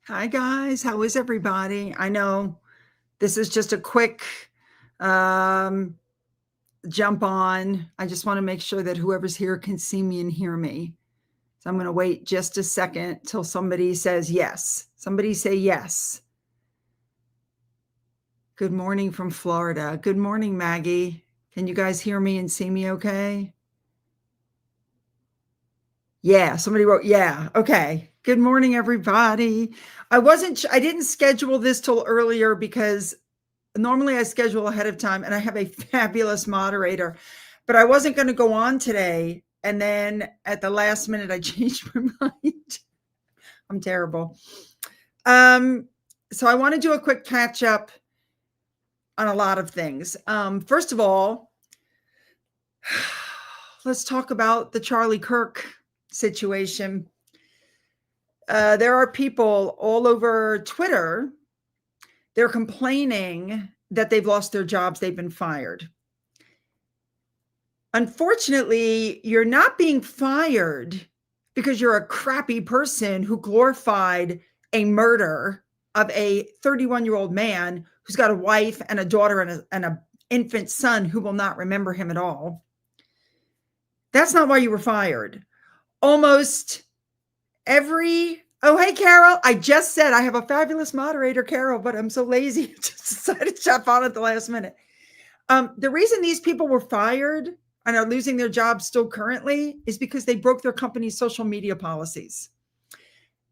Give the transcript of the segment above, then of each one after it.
Hi, guys. How is everybody? I know this is just a quick um, jump on. I just want to make sure that whoever's here can see me and hear me. So I'm going to wait just a second till somebody says yes. Somebody say yes. Good morning from Florida. Good morning, Maggie. Can you guys hear me and see me okay? Yeah, somebody wrote, yeah. Okay. Good morning, everybody. I didn't schedule this till earlier because normally I schedule ahead of time and I have a fabulous moderator, but I wasn't going to go on today. And then at the last minute, I changed my mind. I'm terrible. Um, so I want to do a quick catch up on a lot of things. First of all, let's talk about the Charlie Kirk situation. There are people all over Twitter. They're complaining that they've lost their jobs, they've been fired. Unfortunately, you're not being fired because you're a crappy person who glorified a murder of a 31-year-old man who's got a wife and a daughter and a infant son who will not remember him at all. That's not why you were fired. Almost every Oh, hey, Carol. I just said I have a fabulous moderator, Carol, but I'm so lazy. I just decided to jump on at the last minute. The reason these people were fired and are losing their jobs still currently is because they broke their company's social media policies.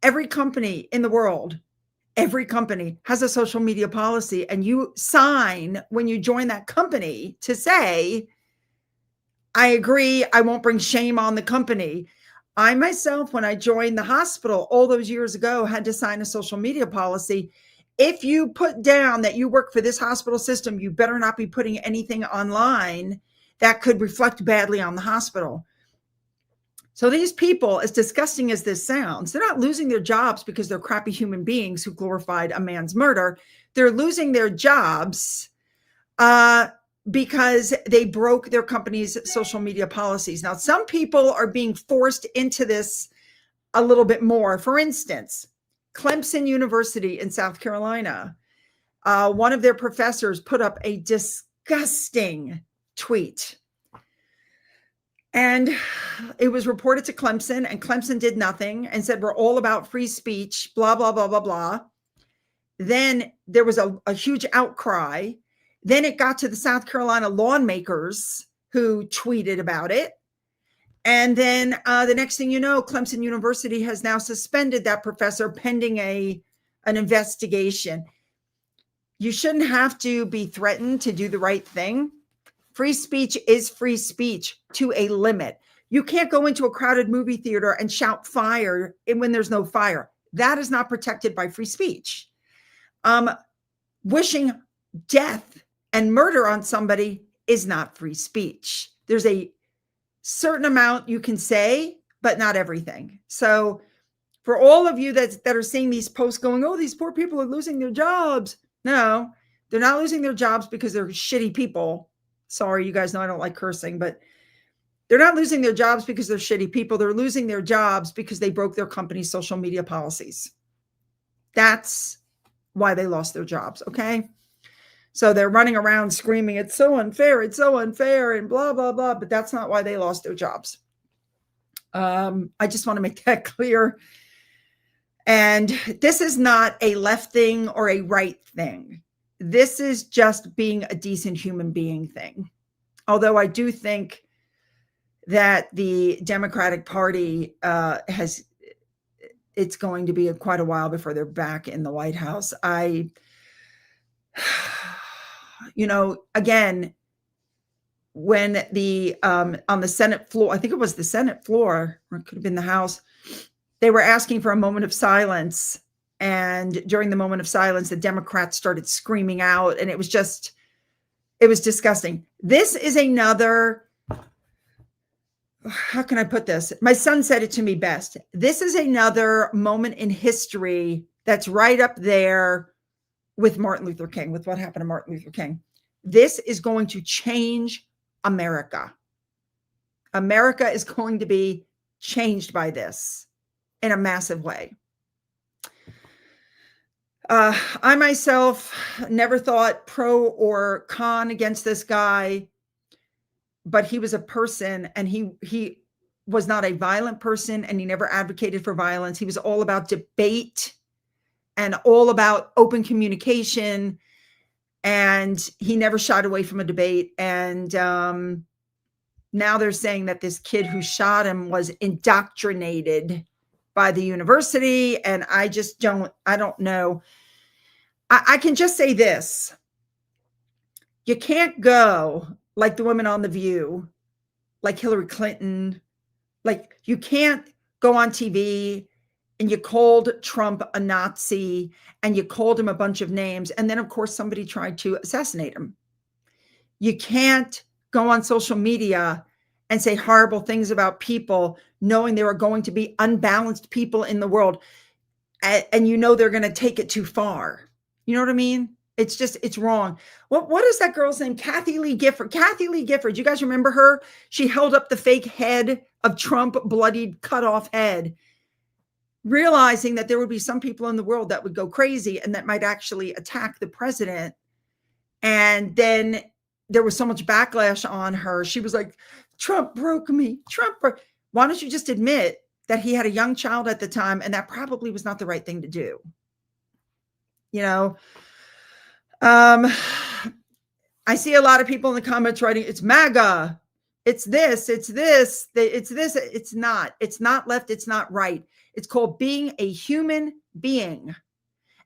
Every company in the world, every company has a social media policy, and you sign when you join that company to say, I agree, I won't bring shame on the company. I myself, when I joined the hospital all those years ago, had to sign a social media policy. If you put down that you work for this hospital system, you better not be putting anything online that could reflect badly on the hospital. So these people, as disgusting as this sounds, they're not losing their jobs because they're crappy human beings who glorified a man's murder. They're losing their jobs because they broke their company's social media policies. Now, some people are being forced into this a little bit more. For instance, Clemson University in South Carolina, one of their professors put up a disgusting tweet. And it was reported to Clemson, and Clemson did nothing and said, we're all about free speech, blah, blah, blah, blah, blah. Then there was a huge outcry. Then it got to the South Carolina lawmakers who tweeted about it. And then the next thing you know, Clemson University has now suspended that professor pending an investigation. You shouldn't have to be threatened to do the right thing. Free speech is free speech to a limit. You can't go into a crowded movie theater and shout fire when there's no fire. That is not protected by free speech. Wishing death and murder on somebody is not free speech. There's a certain amount you can say, but not everything. So for all of you that are seeing these posts going, oh, these poor people are losing their jobs. No, they're not losing their jobs because they're shitty people. Sorry, you guys know I don't like cursing, but they're not losing their jobs because they're shitty people. They're losing their jobs because they broke their company's social media policies. That's why they lost their jobs, okay? So they're running around screaming, it's so unfair, and blah, blah, blah, but that's not why they lost their jobs. I just want to make that clear. And this is not a left thing or a right thing. This is just being a decent human being thing. Although I do think that the Democratic Party it's going to be quite a while before they're back in the White House. Again, when on the Senate floor, I think it was the Senate floor, or it could have been the House, they were asking for a moment of silence. And during the moment of silence, the Democrats started screaming out, and it was disgusting. This is another, how can I put this? My son said it to me best. This is another moment in history that's right up there with Martin Luther King, with what happened to Martin Luther King. This is going to change America. America is going to be changed by this in a massive way. I myself never thought pro or con against this guy, but he was a person, and he was not a violent person, and he never advocated for violence. He was all about debate and all about open communication, and he never shied away from a debate. And now they're saying that this kid who shot him was indoctrinated by the university, and I don't know. I can just say this. You can't go like the women on The View, like Hillary Clinton. Like, you can't go on TV and you called Trump a Nazi and you called him a bunch of names. And then, of course, somebody tried to assassinate him. You can't go on social media and say horrible things about people, knowing there are going to be unbalanced people in the world. And you know they're going to take it too far. You know what I mean? It's wrong. What is that girl's name? Kathy Lee Gifford. Kathy Lee Gifford. You guys remember her? She held up the fake head of Trump, bloodied, cut off head, realizing that there would be some people in the world that would go crazy and that might actually attack the president. And then there was so much backlash on her. She was like, Trump broke me. Trump broke. Why don't you just admit that he had a young child at the time, and that probably was not the right thing to do? You know, I see a lot of people in the comments writing, it's MAGA, it's this, it's this, it's this. It's not left. It's not right. It's called being a human being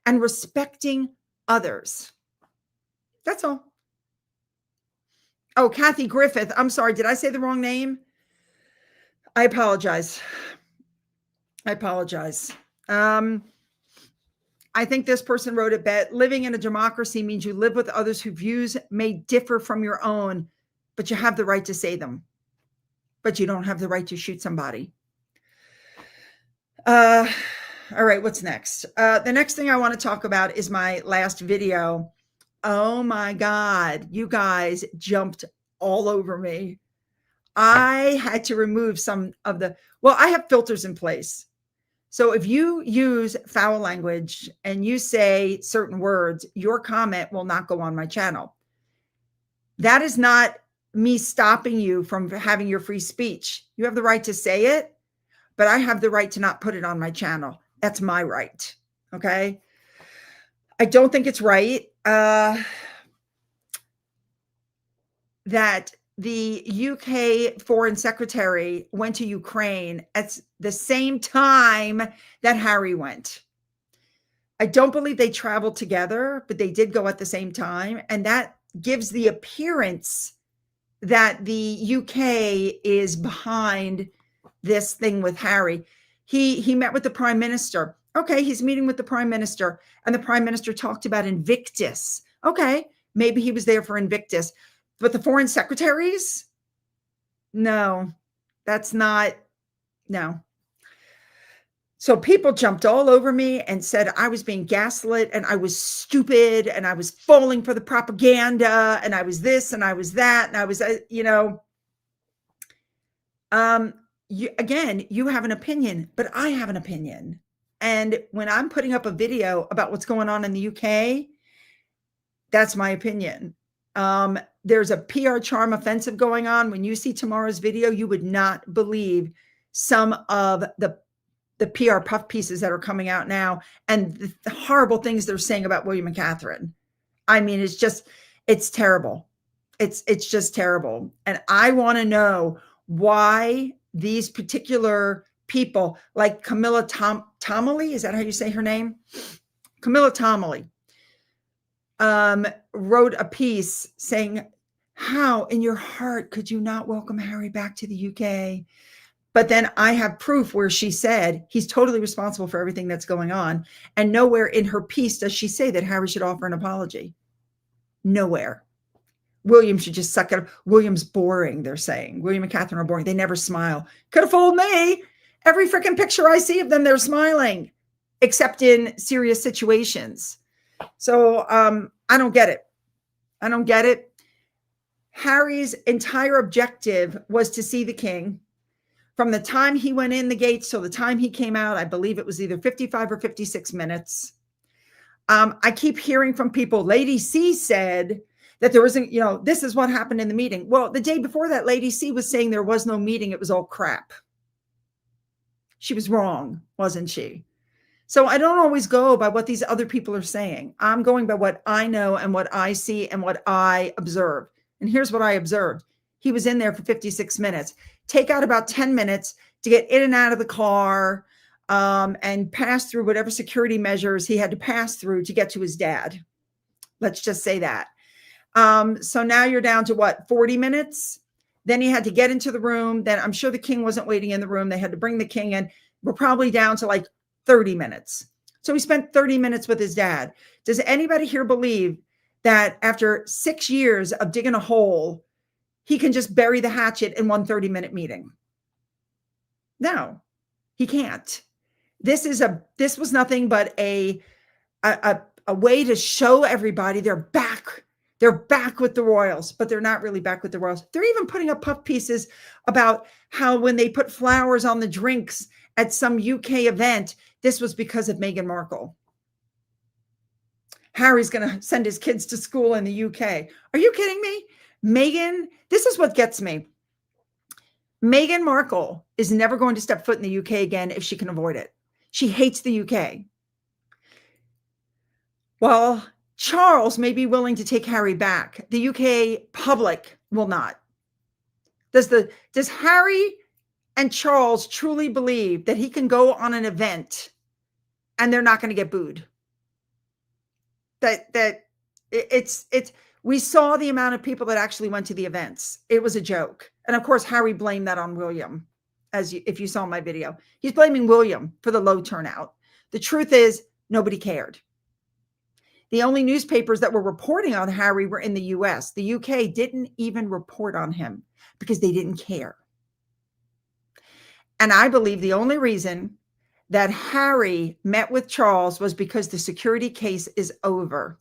and respecting others. That's all. Oh, Kathy Griffith. I'm sorry. Did I say the wrong name? I apologize. I think this person wrote it best. Living in a democracy means you live with others whose views may differ from your own, but you have the right to say them. But you don't have the right to shoot somebody. All right, what's next? The next thing I want to talk about is my last video. Oh my God, you guys jumped all over me. I had to remove some of the, well, I have filters in place. So if you use foul language and you say certain words, your comment will not go on my channel. That is not me stopping you from having your free speech. You have the right to say it, but I have the right to not put it on my channel. That's my right. Okay. I don't think it's right that the UK Foreign Secretary went to Ukraine at the same time that Harry went. I don't believe they traveled together, but they did go at the same time. And that gives the appearance that the UK is behind this thing with Harry. He met with the Prime Minister. Okay, he's meeting with the Prime Minister, and the Prime Minister talked about Invictus. Okay, maybe he was there for Invictus. But the foreign secretaries? No, that's not, no. So people jumped all over me and said I was being gaslit and I was stupid and I was falling for the propaganda and I was this and I was that and I was, again, you have an opinion, but I have an opinion. And when I'm putting up a video about what's going on in the UK, that's my opinion. There's a PR charm offensive going on. When you see tomorrow's video, you would not believe some of the PR puff pieces that are coming out now and the horrible things they're saying about William and Catherine. I mean, it's terrible. It's just terrible. And I want to know why these particular people like Camilla Tominey, is that how you say her name? Camilla Tominey. Wrote a piece saying, how in your heart could you not welcome Harry back to the UK? But then I have proof where she said he's totally responsible for everything that's going on. And nowhere in her piece does she say that Harry should offer an apology. Nowhere. William should just suck it up. William's boring, they're saying. William and Catherine are boring. They never smile. Could have fooled me. Every freaking picture I see of them, they're smiling, except in serious situations. So I don't get it. I don't get it. Harry's entire objective was to see the king. From the time he went in the gates till the time he came out, I believe it was either 55 or 56 minutes. I keep hearing from people, Lady C said that there wasn't, this is what happened in the meeting. Well, the day before that, Lady C was saying there was no meeting. It was all crap. She was wrong, wasn't she? So I don't always go by what these other people are saying. I'm going by what I know and what I see and what I observe. And here's what I observed. He was in there for 56 minutes. Take out about 10 minutes to get in and out of the car, and pass through whatever security measures he had to pass through to get to his dad. Let's just say that. So now you're down to what, 40 minutes? Then he had to get into the room. Then I'm sure the king wasn't waiting in the room. They had to bring the king in. We're probably down to like 30 minutes. So he spent 30 minutes with his dad. Does anybody here believe that after 6 years of digging a hole, he can just bury the hatchet in one 30-minute meeting? No, he can't. This was nothing but a way to show everybody they're back. They're back with the royals, but they're not really back with the royals. They're even putting up puff pieces about how when they put flowers on the drinks at some UK event, this was because of Meghan Markle. Harry's going to send his kids to school in the UK. Are you kidding me? Meghan, this is what gets me. Meghan Markle is never going to step foot in the UK again if she can avoid it. She hates the UK. Well, Charles may be willing to take Harry back. The UK public will not. Does Harry and Charles truly believe that he can go on an event and they're not going to get booed? We saw the amount of people that actually went to the events. It was a joke. And of course, Harry blamed that on William. If you saw my video, he's blaming William for the low turnout. The truth is nobody cared. The only newspapers that were reporting on Harry were in the US. The UK didn't even report on him because they didn't care. And I believe the only reason that Harry met with Charles was because the security case is over.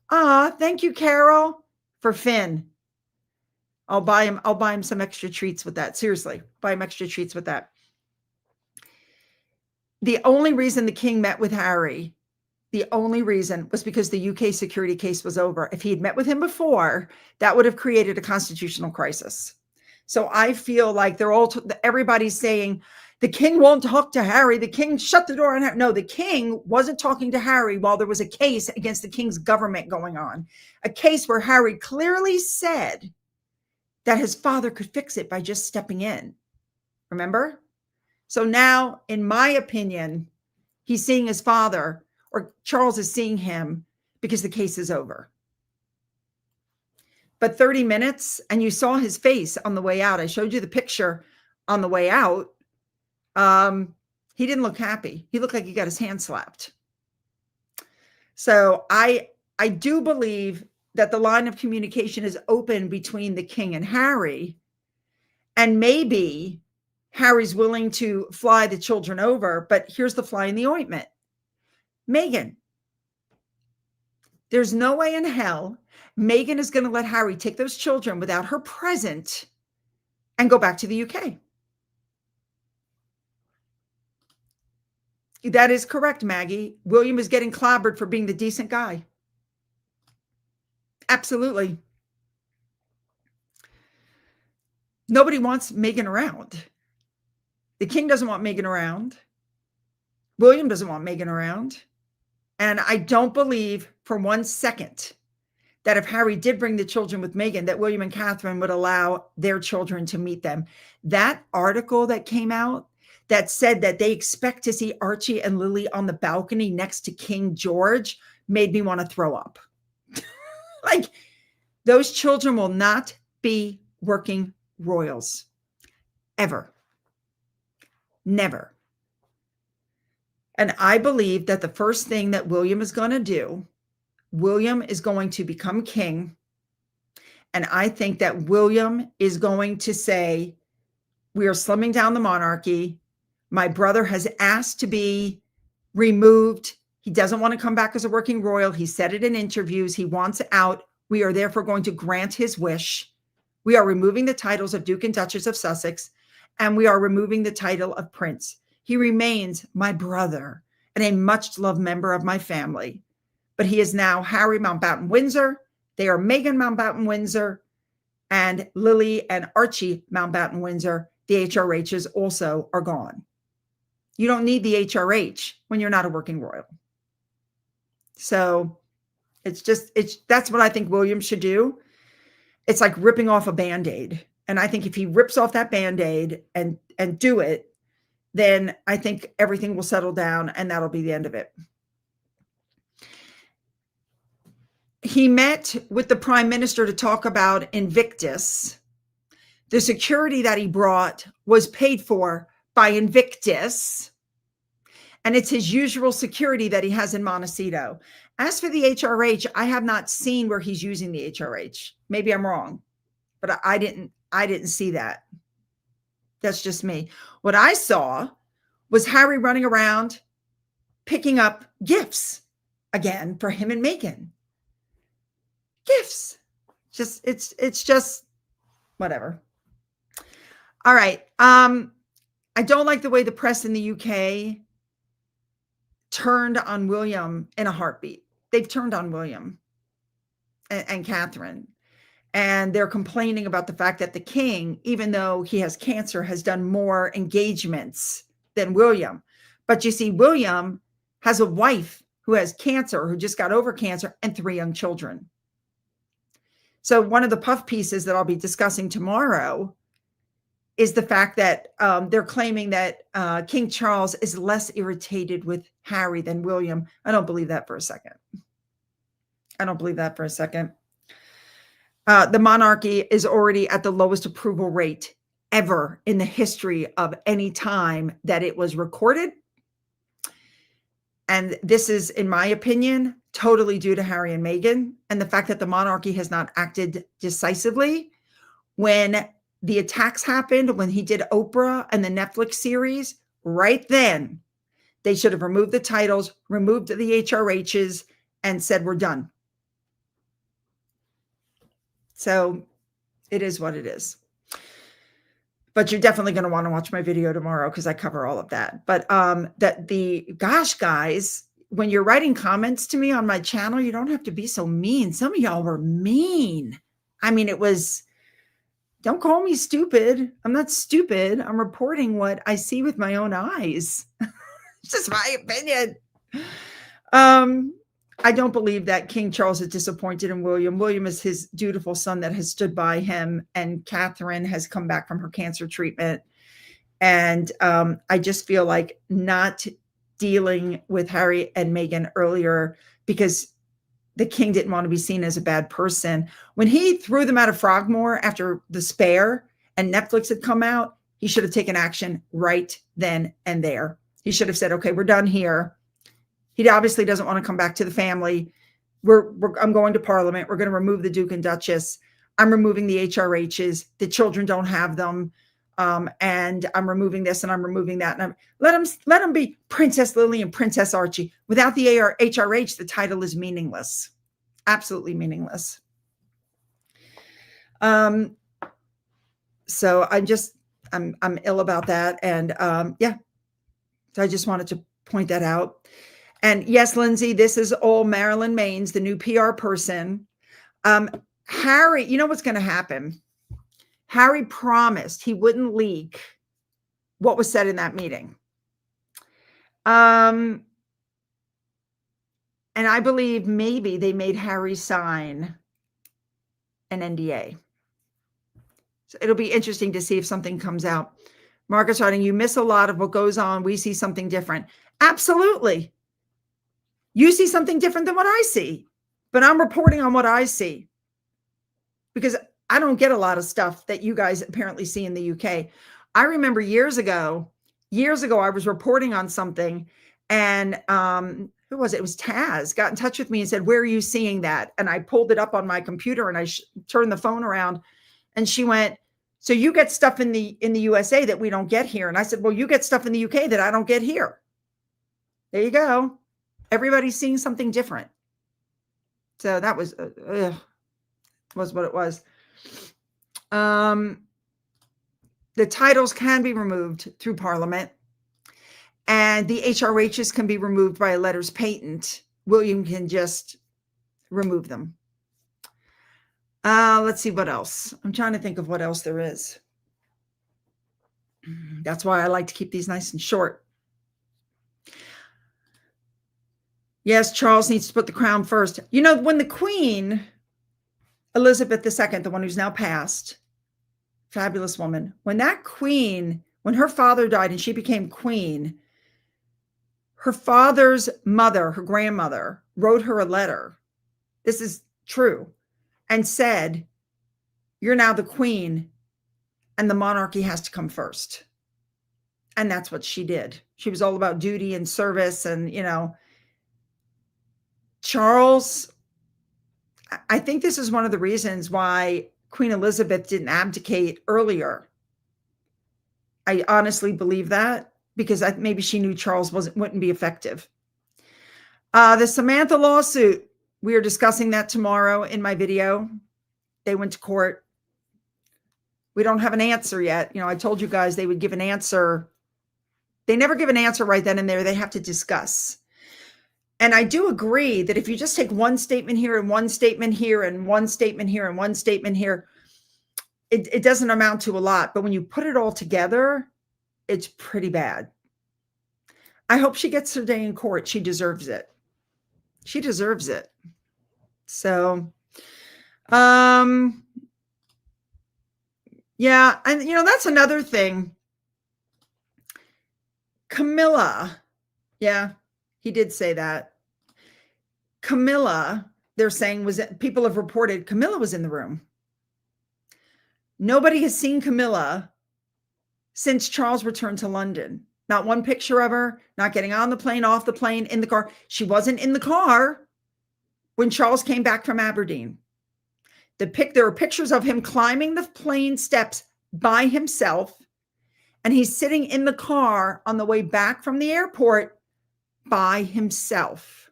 Thank you, Carol, for Finn. I'll buy him some extra treats with that. Seriously, buy him extra treats with that. The only reason the king met with Harry, the only reason was because the UK security case was over. If he had met with him before, that would have created a constitutional crisis. So I feel like everybody's saying the king won't talk to Harry. The king shut the door on Harry. No, the king wasn't talking to Harry while there was a case against the king's government going on. A case where Harry clearly said that his father could fix it by just stepping in. Remember? So now, in my opinion, he's seeing his father, or Charles is seeing him, because the case is over. But 30 minutes, and you saw his face on the way out. I showed you the picture on the way out. He didn't look happy. He looked like he got his hand slapped. So I do believe that the line of communication is open between the king and Harry. And maybe Harry's willing to fly the children over, but here's the fly in the ointment. Meghan, there's no way in hell Meghan is going to let Harry take those children without her present and go back to the UK. That is correct, Maggie. William is getting clobbered for being the decent guy. Absolutely. Nobody wants Meghan around. The king doesn't want Meghan around. William doesn't want Meghan around. And I don't believe for 1 second that if Harry did bring the children with Meghan, that William and Catherine would allow their children to meet them. That article that came out that said that they expect to see Archie and Lily on the balcony next to King George made me want to throw up. Like, those children will not be working royals. Ever. Never. And I believe that the first thing that William is going to do, William is going to become king. And I think that William is going to say, we are slimming down the monarchy. My brother has asked to be removed. He doesn't want to come back as a working royal. He said it in interviews. He wants out. We are therefore going to grant his wish. We are removing the titles of Duke and Duchess of Sussex, and we are removing the title of Prince. He remains my brother and a much loved member of my family. but he is now Harry Mountbatten Windsor. They are Meghan Mountbatten Windsor and Lily and Archie Mountbatten Windsor. The HRHs also are gone. You don't need the HRH when you're not a working royal. So that's what I think William should do. It's like ripping off a Band-Aid. And I think if he rips off that Band-Aid and do it, then I think everything will settle down and that'll be the end of it. He met with the prime minister to talk about Invictus. The security that he brought was paid for by Invictus. And it's his usual security that he has in Montecito. As for the HRH, I have not seen where he's using the HRH. Maybe I'm wrong, but I didn't see that. That's just me. What I saw was Harry running around picking up gifts again for him and Meghan. Gifts. It's just whatever. All right. I don't like the way the press in the UK turned on William in a heartbeat. They've turned on William and Catherine. And they're complaining about the fact that the king, even though he has cancer, has done more engagements than William. But you see, William has a wife who has cancer, who just got over cancer, and 3 young children. So one of the puff pieces that I'll be discussing tomorrow is the fact that they're claiming that King Charles is less irritated with Harry than William. I don't believe that for a second. I don't believe that for a second. The monarchy is already at the lowest approval rate ever in the history of any time that it was recorded. And this is, in my opinion, totally due to Harry and Meghan and the fact that the monarchy has not acted decisively. When the attacks happened, when he did Oprah and the Netflix series, right then, they should have removed the titles, removed the HRHs, and said, we're done. So it is what it is. But you're definitely going to want to watch my video tomorrow because I cover all of that. But gosh, guys, when you're writing comments to me on my channel, you don't have to be so mean. Some of y'all were mean. I mean, it was, don't call me stupid. I'm not stupid. I'm reporting what I see with my own eyes. It's just my opinion. I don't believe that King Charles is disappointed in William. William is his dutiful son that has stood by him, and Catherine has come back from her cancer treatment. And I just feel like not dealing with Harry and Meghan earlier because the king didn't want to be seen as a bad person. When he threw them out of Frogmore after The Spare and Netflix had come out, he should have taken action right then and there. He should have said, okay, we're done here. He obviously doesn't want to come back to the family. I'm going to Parliament. We're going to remove the Duke and Duchess. I'm removing the HRHs. The children don't have them. And I'm removing this and I'm removing that. And let them be Princess Lily and Princess Archie. Without the HRH, the title is meaningless. Absolutely meaningless. So I'm ill about that. And yeah, so I just wanted to point that out. And yes, Lindsay, this is all Marilyn Maines, the new PR person. Harry, you know what's going to happen? Harry promised he wouldn't leak what was said in that meeting. And I believe maybe they made Harry sign an NDA. So it'll be interesting to see if something comes out. Marcus writing, you miss a lot of what goes on. We see something different. Absolutely. You see something different than what I see, but I'm reporting on what I see because I don't get a lot of stuff that you guys apparently see in the UK. I remember years ago, I was reporting on something and who was it? It was Taz got in touch with me and said, where are you seeing that? And I pulled it up on my computer and I turned the phone around and she went, so you get stuff in the USA that we don't get here. And I said, well, you get stuff in the UK that I don't get here. There you go. Everybody's seeing something different. So that was what it was. The titles can be removed through Parliament and the HRHs can be removed by a letters patent William can just remove them. Let's see what else. I'm trying to think of what else there is. That's why I like to keep these nice and short. Yes, Charles needs to put the crown first. You know, when the Queen, Elizabeth II, the one who's now passed, fabulous woman, when that queen, when her father died and she became queen, her father's mother, her grandmother, wrote her a letter. This is true. And said, you're now the queen and the monarchy has to come first. And that's what she did. She was all about duty and service. And, you know, Charles, I think this is one of the reasons why Queen Elizabeth didn't abdicate earlier. I honestly believe that, because maybe she knew Charles wouldn't be effective. The Samantha lawsuit, we are discussing that tomorrow in my video. They went to court. We don't have an answer yet. You know, I told you guys they would give an answer. They never give an answer right then and there. They have to discuss. And I do agree that if you just take one statement here and one statement here and one statement here and one statement here, it doesn't amount to a lot. But when you put it all together, it's pretty bad. I hope she gets her day in court. She deserves it. She deserves it. So, yeah. And, you know, that's another thing. Camilla. Yeah, he did say that. Camilla, they're saying, people have reported Camilla was in the room. Nobody has seen Camilla since Charles returned to London. Not one picture of her, not getting on the plane, off the plane, in the car. She wasn't in the car when Charles came back from Aberdeen. There are pictures of him climbing the plane steps by himself, and he's sitting in the car on the way back from the airport by himself.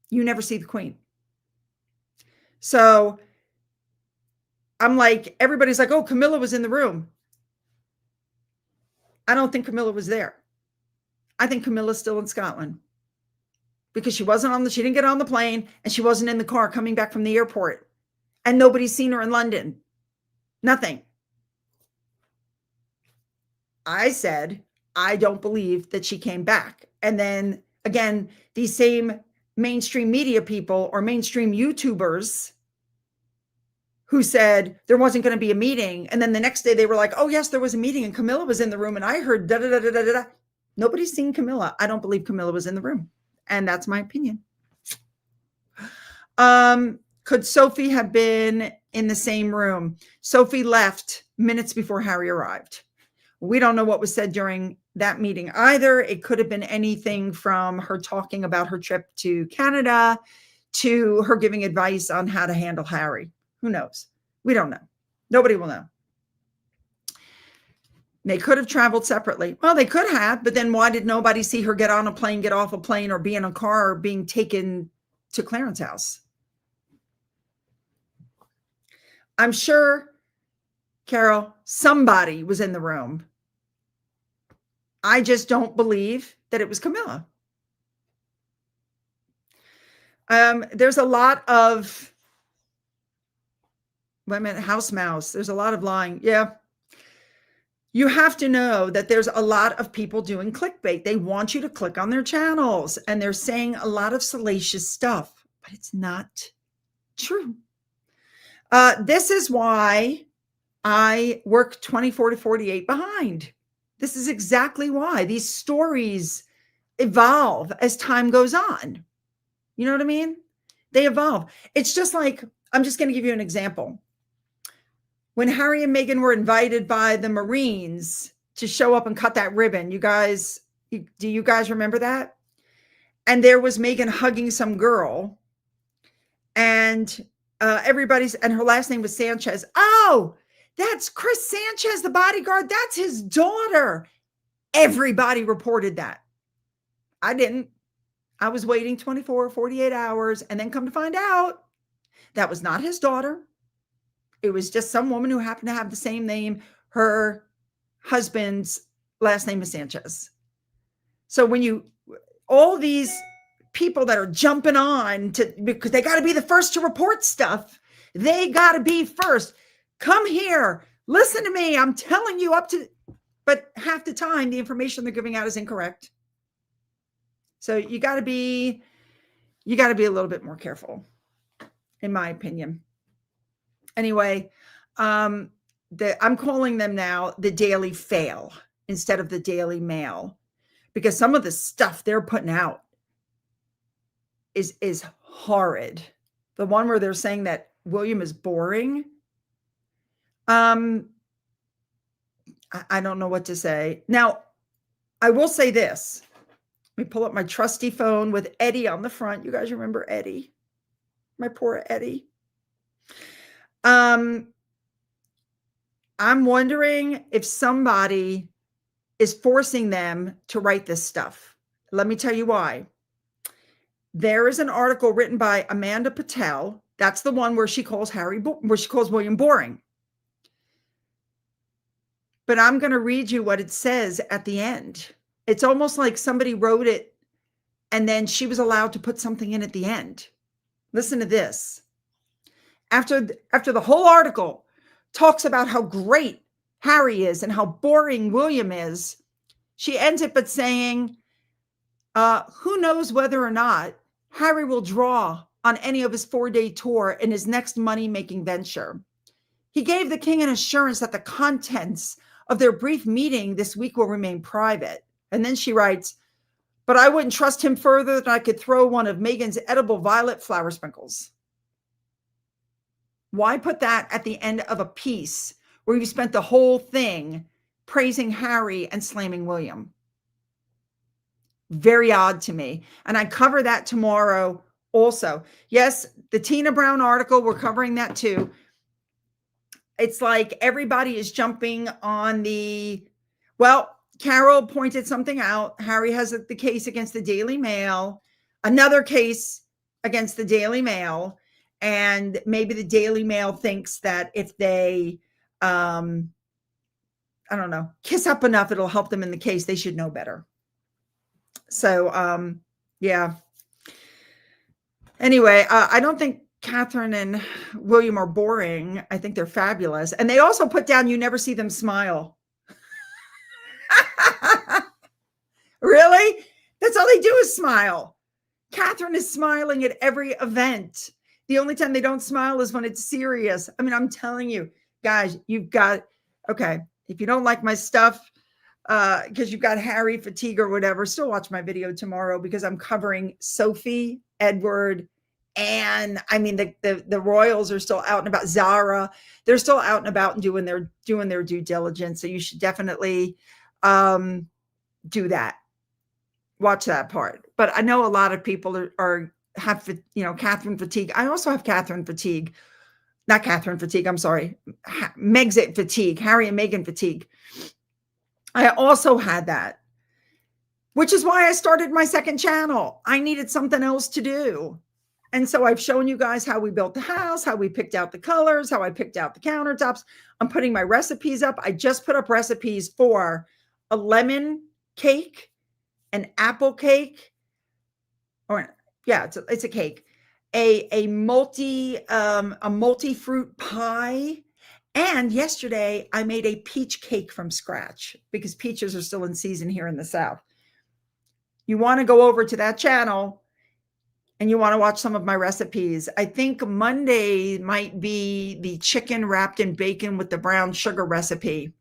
You never see the Queen. So I'm like, everybody's like, oh, Camilla was in the room. I don't think Camilla was there. I think Camilla's still in Scotland because she didn't get on the plane and she wasn't in the car coming back from the airport, and nobody's seen her in London. Nothing. I said, I don't believe that she came back. And then again, these same mainstream media people or mainstream YouTubers who said there wasn't going to be a meeting. And then the next day they were like, oh yes, there was a meeting and Camilla was in the room and I heard da da da da da da. Nobody's seen Camilla. I don't believe Camilla was in the room. And that's my opinion. Could Sophie have been in the same room? Sophie left minutes before Harry arrived. We don't know what was said during that meeting either. It could have been anything from her talking about her trip to Canada to her giving advice on how to handle Harry. Who knows? We don't know. Nobody will know. They could have traveled separately. Well, they could have, but then why did nobody see her get on a plane, get off a plane, or be in a car, or being taken to Clarence House? I'm sure, Carol, somebody was in the room. I just don't believe that it was Camilla. There's a lot of house mouse. There's a lot of lying. Yeah. You have to know that there's a lot of people doing clickbait. They want you to click on their channels and they're saying a lot of salacious stuff, but it's not true. This is why I work 24 to 48 behind. This is exactly why these stories evolve as time goes on. You know what I mean? They evolve. It's just like, I'm just going to give you an example. When Harry and Meghan were invited by the Marines to show up and cut that ribbon, do you guys remember that? And there was Meghan hugging some girl, and and her last name was Sanchez. Oh, that's Chris Sanchez, the bodyguard. That's his daughter. Everybody reported that. I didn't. I was waiting 24 or 48 hours and then come to find out that was not his daughter. It was just some woman who happened to have the same name. Her husband's last name is Sanchez. So when all these people that are jumping on because they got to be the first to report stuff. They got to be first. Come here. Listen to me. I'm telling you but half the time the information they're giving out is incorrect. So you got to be a little bit more careful, in my opinion. Anyway, I'm calling them now the Daily Fail instead of the Daily Mail, because some of the stuff they're putting out is horrid. The one where they're saying that William is boring. I don't know what to say. Now, I will say this. Let me pull up my trusty phone with Eddie on the front. You guys remember Eddie? My poor Eddie. I'm wondering if somebody is forcing them to write this stuff. Let me tell you why. There is an article written by Amanda Patel. That's the one where she calls William boring. But I'm going to read you what it says at the end. It's almost like somebody wrote it and then she was allowed to put something in at the end. Listen to this. After the whole article talks about how great Harry is and how boring William is, she ends it by saying, who knows whether or not Harry will draw on any of his 4-day tour in his next money-making venture. He gave the king an assurance that the contents of their brief meeting this week will remain private. And then she writes, but I wouldn't trust him further than I could throw one of Meghan's edible violet flower sprinkles. Why put that at the end of a piece where you spent the whole thing praising Harry and slamming William? Very odd to me. And I cover that tomorrow also. Yes, the Tina Brown article, we're covering that too. It's like everybody is jumping on Carol pointed something out. Harry has the case against the Daily Mail, another case against the Daily Mail. And maybe the Daily Mail thinks that if they, I don't know, kiss up enough, it'll help them in the case. They should know better. So, yeah. Anyway, I don't think Catherine and William are boring. I think they're fabulous. And they also put down, you never see them smile. Really? That's all they do is smile. Catherine is smiling at every event. The only time they don't smile is when it's serious. I mean, I'm telling you, guys, okay, if you don't like my stuff, because you've got Harry fatigue or whatever, still watch my video tomorrow because I'm covering Sophie, Edward, and I mean, the royals are still out and about. Zara, they're still out and about and doing their due diligence. So you should definitely do that. Watch that part. But I know a lot of people have Catherine fatigue. I also have Catherine fatigue. Not Catherine fatigue, I'm sorry. Megxit fatigue, Harry and Meghan fatigue. I also had that, which is why I started my second channel. I needed something else to do. And so I've shown you guys how we built the house, how we picked out the colors, how I picked out the countertops. I'm putting my recipes up. I just put up recipes for a lemon cake, an apple cake, it's a cake, a multi-fruit pie. And yesterday I made a peach cake from scratch because peaches are still in season here in the South. You want to go over to that channel and you want to watch some of my recipes. I think Monday might be the chicken wrapped in bacon with the brown sugar recipe.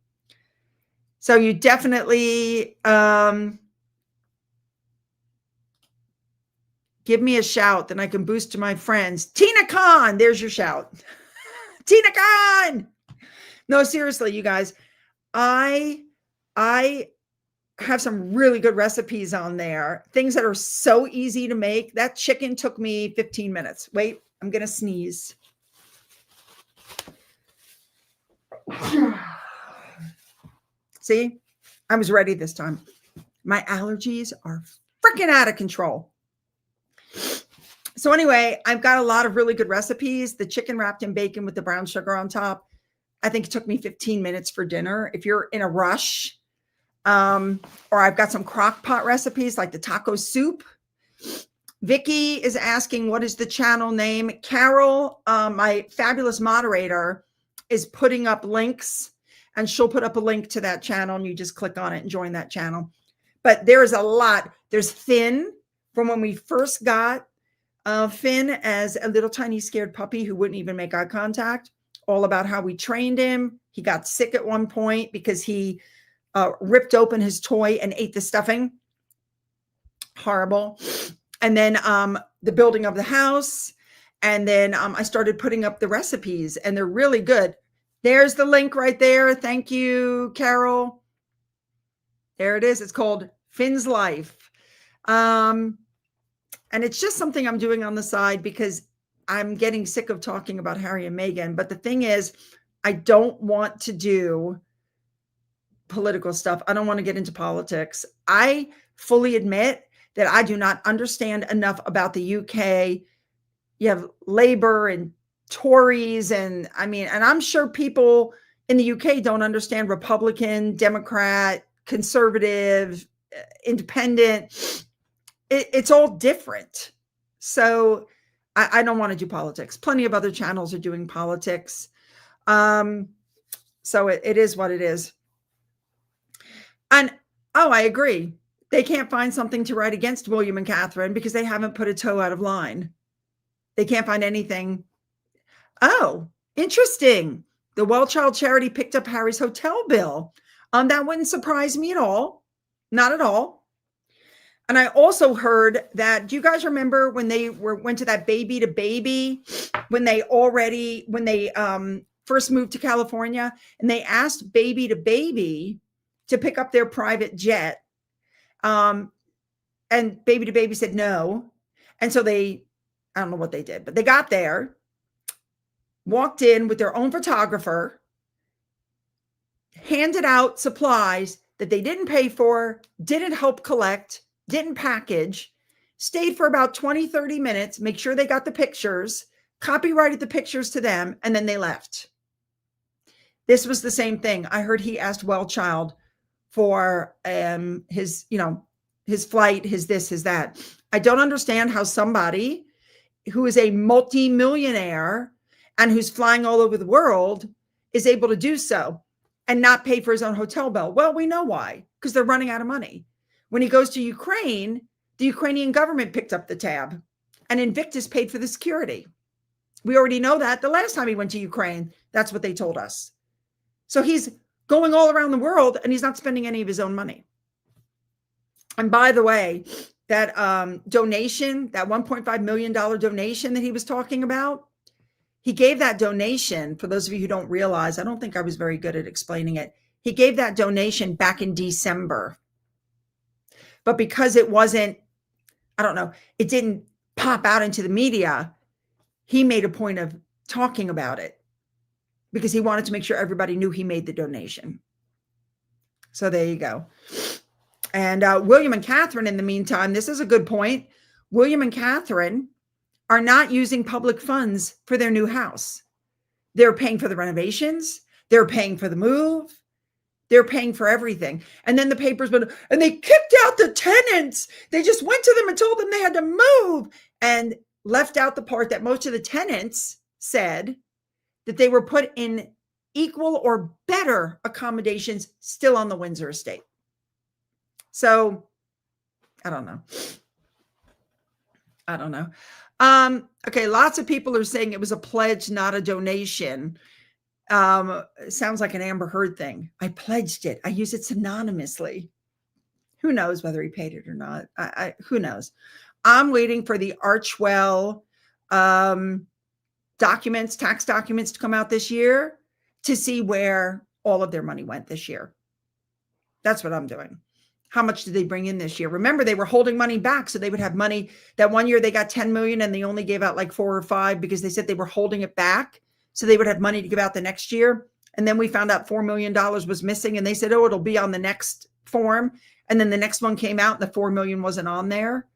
So you definitely give me a shout, then I can boost to my friends. Tina Khan, there's your shout. Tina Khan. No, seriously, you guys, I have some really good recipes on there. Things that are so easy to make. That chicken took me 15 minutes. Wait, I'm going to sneeze. See, I was ready this time. My allergies are freaking out of control. So anyway, I've got a lot of really good recipes. The chicken wrapped in bacon with the brown sugar on top. I think it took me 15 minutes for dinner. If you're in a rush, or I've got some crock pot recipes like the taco soup. Vicky is asking, what is the channel name? Carol, my fabulous moderator, is putting up links, and she'll put up a link to that channel, and you just click on it and join that channel. But there is a lot. There's Finn, from when we first got Finn as a little tiny scared puppy who wouldn't even make eye contact, all about how we trained him. He got sick at one point because he ripped open his toy and ate the stuffing. Horrible. And then the building of the house. And then I started putting up the recipes, and they're really good. There's the link right there. Thank you, Carol. There it is. It's called Finn's Life. And it's just something I'm doing on the side because I'm getting sick of talking about Harry and Meghan. But the thing is, I don't want to do political stuff. I don't want to get into politics. I fully admit that I do not understand enough about the UK. You have Labour and Tories, and I'm sure people in the UK don't understand Republican, Democrat, conservative, independent. It's all different. So I don't want to do politics. Plenty of other channels are doing politics. So it is what it is. And, I agree. They can't find something to write against William and Catherine because they haven't put a toe out of line. They can't find anything. Oh, interesting. The Well Child charity picked up Harry's hotel bill. That wouldn't surprise me at all. Not at all. And I also heard that, do you guys remember when they went to that baby to baby, when they first moved to California, and they asked baby to baby to pick up their private jet. And baby to baby said no. And so I don't know what they did, but they got there, walked in with their own photographer, handed out supplies that they didn't pay for, didn't help collect, didn't package, stayed for about 20, 30 minutes, make sure they got the pictures, copyrighted the pictures to them, and then they left. This was the same thing. I heard he asked Well Child for his flight, his this, his that. I don't understand how somebody who is a multi-millionaire and who's flying all over the world is able to do so and not pay for his own hotel bill. Well, we know why, because they're running out of money. When he goes to Ukraine, the Ukrainian government picked up the tab, and Invictus paid for the security. We already know that. The last time he went to Ukraine, that's what they told us. So he's going all around the world, and he's not spending any of his own money. And by the way, that donation, that $1.5 million donation that he was talking about, he gave that donation, for those of you who don't realize, I don't think I was very good at explaining it. He gave that donation back in December. But because it wasn't, I don't know, it didn't pop out into the media, he made a point of talking about it because he wanted to make sure everybody knew he made the donation. So there you go. And William and Catherine, in the meantime, this is a good point. William and Catherine are not using public funds for their new house. They're paying for the renovations. They're paying for the move. They're paying for everything. And then the papers went, and they kicked out the tenants. They just went to them and told them they had to move, and left out the part that most of the tenants said that they were put in equal or better accommodations still on the Windsor estate. So I don't know. Okay, lots of people are saying it was a pledge, not a donation. Sounds like an Amber Heard thing. I pledged it. I use it synonymously. Who knows whether he paid it or not? Who knows? I'm waiting for the Archwell documents, tax documents to come out this year to see where all of their money went this year. That's what I'm doing. How much did they bring in this year? Remember, they were holding money back so they would have money. That one year they got 10 million and they only gave out like 4 or 5 because they said they were holding it back so they would have money to give out the next year. And then we found out $4 million was missing, and they said, oh, it'll be on the next form. And then the next one came out and the 4 million wasn't on there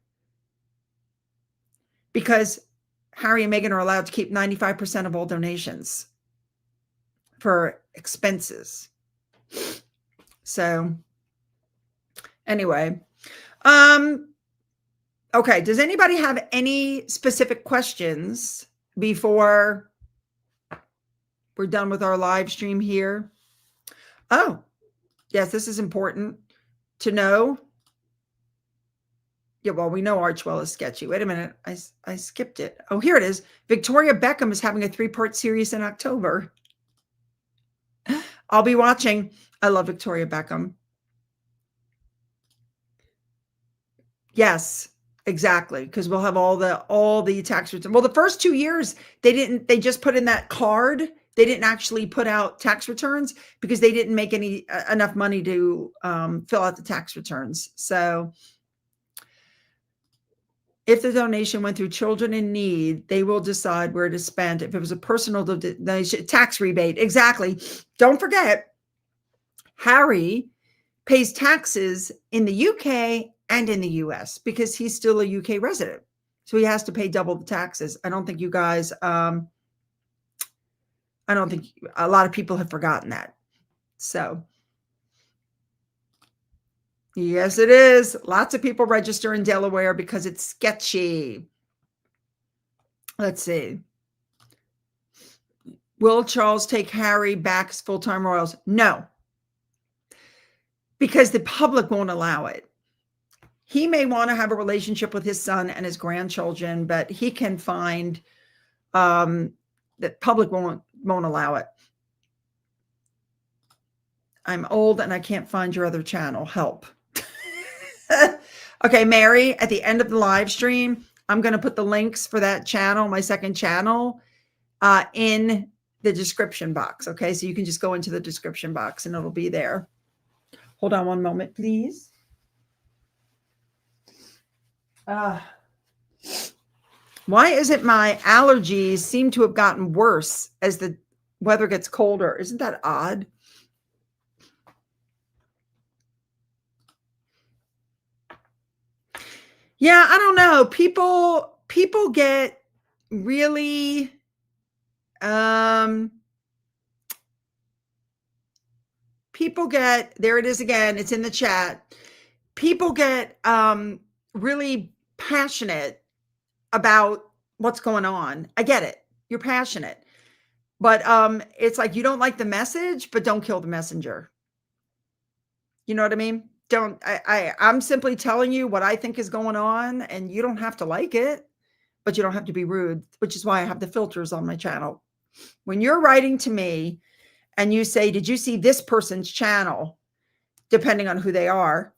because Harry and Meghan are allowed to keep 95% of all donations for expenses. So anyway, Okay. Does anybody have any specific questions before we're done with our live stream here? Oh, yes, this is important to know. Yeah, well, we know Archwell is sketchy. Wait a minute. I skipped it. Oh, here it is. Victoria Beckham is having a 3-part series in October. I'll be watching. I love Victoria Beckham. Yes, exactly. Because we'll have all the tax returns. Well, the first 2 years, they just put in that card. They didn't actually put out tax returns because they didn't make enough money to fill out the tax returns. So if the donation went through Children in Need, they will decide where to spend. If it was a personal donation, tax rebate. Exactly. Don't forget, Harry pays taxes in the UK and in the US because he's still a UK resident. So he has to pay double the taxes. I don't think you guys, I don't think a lot of people have forgotten that. So, yes, it is. Lots of people register in Delaware because it's sketchy. Let's see. Will Charles take Harry back as full-time royals? No, because the public won't allow it. He may want to have a relationship with his son and his grandchildren, but he can find that public won't allow it. I'm old and I can't find your other channel. Help. Okay, Mary, at the end of the live stream, I'm going to put the links for that channel, my second channel, in the description box. Okay, so you can just go into the description box and it'll be there. Hold on one moment, please. Why is it my allergies seem to have gotten worse as the weather gets colder? Isn't that odd? Yeah, I don't know. People get really there it is again, it's in the chat. People get really passionate about what's going on. I get it. You're passionate. But it's like you don't like the message, but don't kill the messenger. You know what I mean? I'm simply telling you what I think is going on, and you don't have to like it, but you don't have to be rude, which is why I have the filters on my channel. When you're writing to me and you say, did you see this person's channel? Depending on who they are,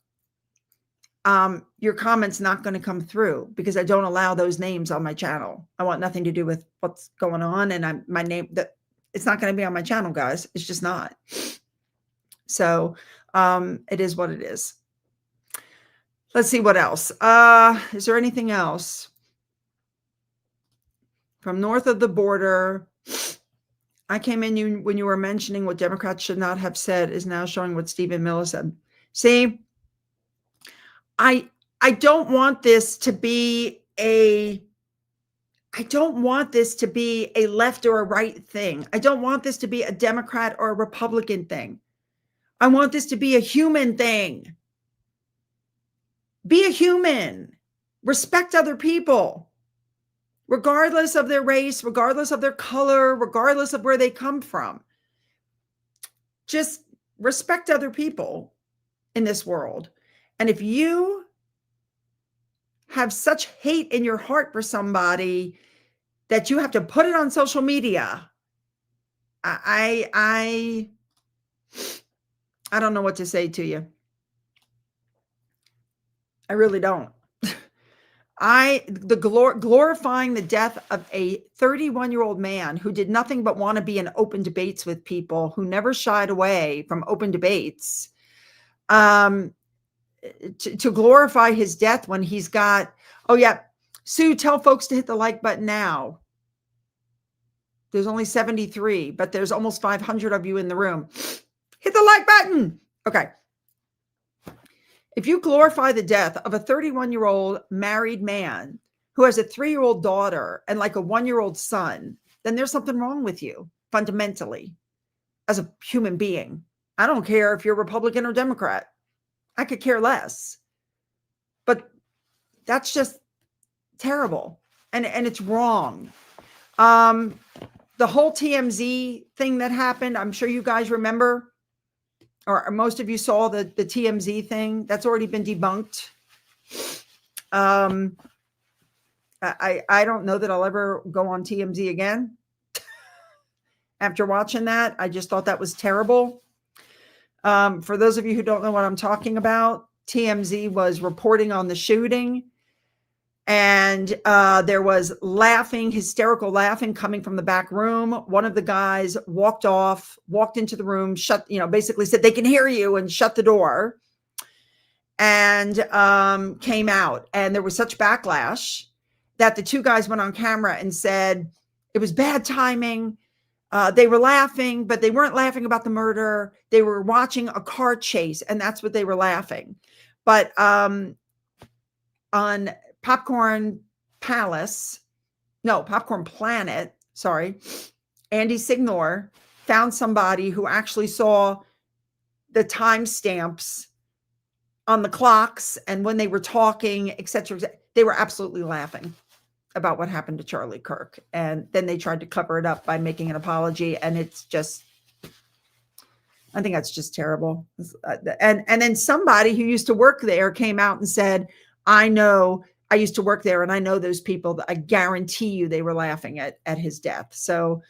your comment's not going to come through because I don't allow those names on my channel. I want nothing to do with what's going on. And my name, that it's not going to be on my channel, guys. It's just not. So it is what it is. Let's see what else. Is there anything else? From north of the border, I came in when you were mentioning what Democrats should not have said is now showing what Stephen Miller said. See, I don't want this to be a left or a right thing. I don't want this to be a Democrat or a Republican thing. I want this to be a human thing. Be a human. Respect other people, regardless of their race, regardless of their color, regardless of where they come from. Just respect other people in this world. And if you have such hate in your heart for somebody that you have to put it on social media, I don't know what to say to you. I really don't. Glorifying the death of a 31-year-old man who did nothing but want to be in open debates with people, who never shied away from open debates, to glorify his death when he's got, oh yeah, Sue, tell folks to hit the like button now. There's only 73, but there's almost 500 of you in the room. Hit the like button. Okay. If you glorify the death of a 31-year-old married man who has a 3-year-old daughter and like a 1-year-old son, then there's something wrong with you fundamentally as a human being. I don't care if you're Republican or Democrat. I could care less. But That's just terrible. And it's wrong. The whole TMZ thing that happened, I'm sure you guys remember, or most of you saw the TMZ thing. That's already been debunked. I don't know that I'll ever go on TMZ again. After watching that, I just thought that was terrible. For those of you who don't know what I'm talking about, TMZ was reporting on the shooting, and there was laughing, hysterical laughing coming from the back room. One of the guys walked into the room, basically said, "They can hear you," and shut the door, and came out. And there was such backlash that the two guys went on camera and said it was bad timing. They were laughing, but they weren't laughing about the murder. They were watching a car chase, and that's what they were laughing. But on Popcorn Planet, Andy Signor found somebody who actually saw the timestamps on the clocks and when they were talking, etc. They were absolutely laughing about what happened to Charlie Kirk. And then they tried to cover it up by making an apology. And it's just, I think that's just terrible. And then somebody who used to work there came out and said, "I know, I used to work there and I know those people. I guarantee you they were laughing at his death." So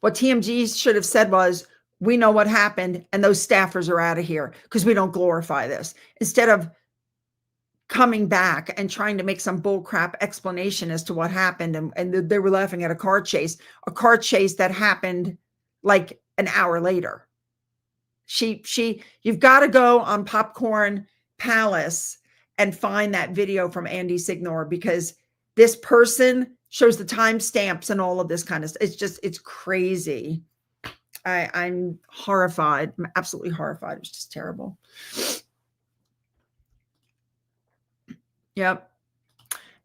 what TMZ should have said was, "We know what happened and those staffers are out of here because we don't glorify this," instead of coming back and trying to make some bullcrap explanation as to what happened. And they were laughing at a car chase that happened like an hour later. You've got to go on Popcorn Palace and find that video from Andy Signor, because this person shows the timestamps and all of this kind of stuff. It's crazy. I'm horrified. I'm absolutely horrified. It was just terrible. Yep.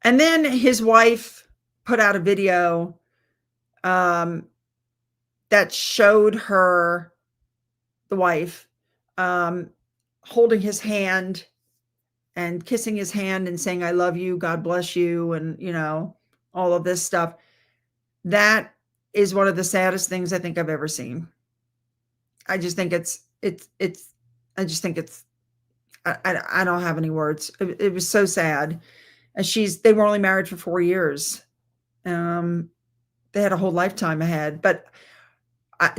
And then his wife put out a video that showed her, the wife, holding his hand and kissing his hand and saying, "I love you, God bless you," and all of this stuff. That is one of the saddest things I think I've ever seen. I just think I don't have any words. It was so sad. And they were only married for 4 years. They had a whole lifetime ahead. But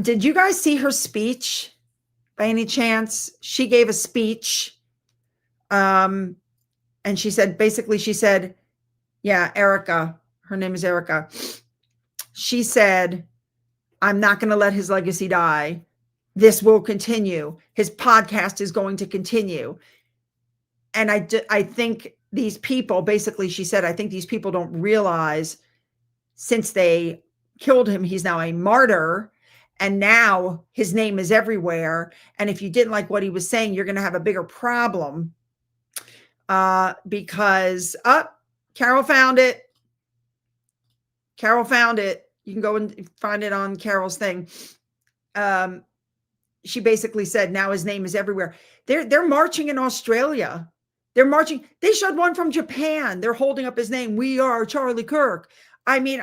did you guys see her speech by any chance? She gave a speech. And she said, yeah, Erica, her name is Erica. She said, "I'm not going to let his legacy die. This will continue. His podcast is going to continue." And I think these people, basically, she said, "I think these people don't realize, since they killed him, he's now a martyr. And now his name is everywhere. And if you didn't like what he was saying, you're going to have a bigger problem." Because Carol found it. You can go and find it on Carol's thing. She basically said, now his name is everywhere. They're marching in Australia. They're marching. They showed one from Japan. They're holding up his name. "We are Charlie Kirk." I mean,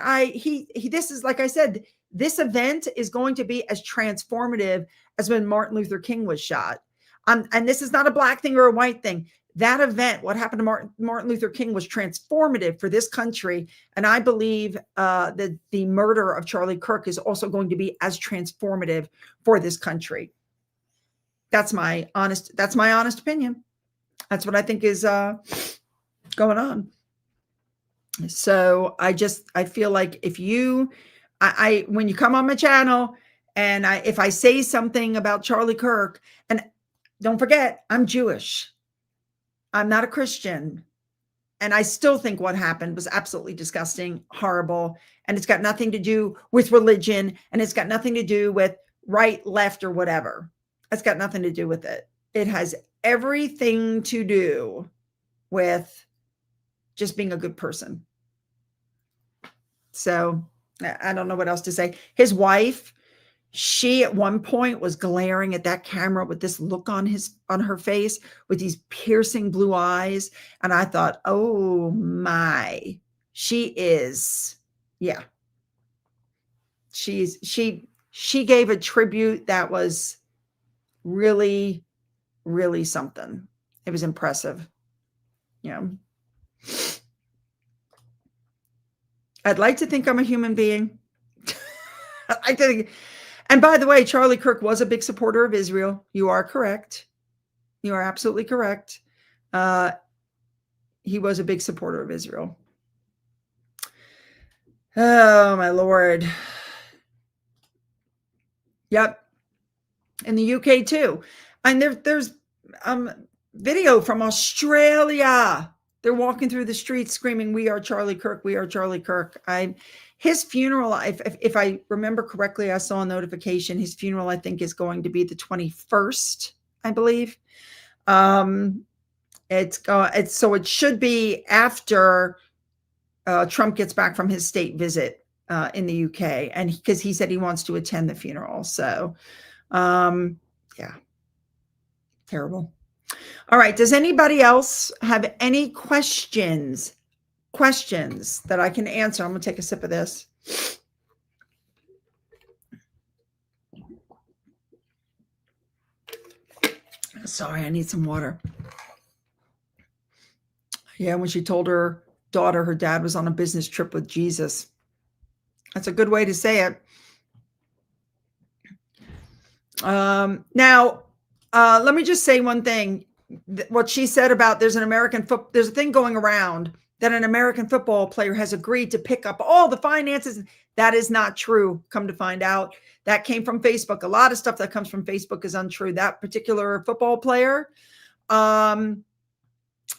this is, like I said, this event is going to be as transformative as when Martin Luther King was shot. And this is not a black thing or a white thing. That event, what happened to Martin Luther King, was transformative for this country. And I believe that the murder of Charlie Kirk is also going to be as transformative for this country. That's my honest opinion. That's what I think is going on. So I feel like if when you come on my channel and if I say something about Charlie Kirk, and don't forget, I'm Jewish. I'm not a Christian. And I still think what happened was absolutely disgusting, horrible. And it's got nothing to do with religion. And it's got nothing to do with right, left, or whatever. It's got nothing to do with it. It has everything to do with just being a good person. So I don't know what else to say. His wife She at one point was glaring at that camera with this look on her face with these piercing blue eyes. And I thought, oh my, she is, yeah. She gave a tribute that was really, really something. It was impressive. Yeah. I'd like to think I'm a human being. I think. And by the way, Charlie Kirk was a big supporter of Israel. You are correct. You are absolutely correct. He was a big supporter of Israel. Oh, my Lord. Yep. In the UK too. And there's video from Australia. They're walking through the streets screaming, "We are Charlie Kirk. We are Charlie Kirk." His funeral, if I remember correctly, I saw a notification. His funeral, I think, is going to be the 21st, I believe. So it should be after Trump gets back from his state visit in the UK, and because he said he wants to attend the funeral. So, yeah, terrible. All right. Does anybody else have any questions that I can answer? I'm going to take a sip of this. Sorry, I need some water. Yeah, when she told her daughter her dad was on a business trip with Jesus. That's a good way to say it. Now, let me just say one thing. What she said about there's a thing going around that an American football player has agreed to pick up all the finances. That is not true. Come to find out, that came from Facebook. A lot of stuff that comes from Facebook is untrue. That particular football player has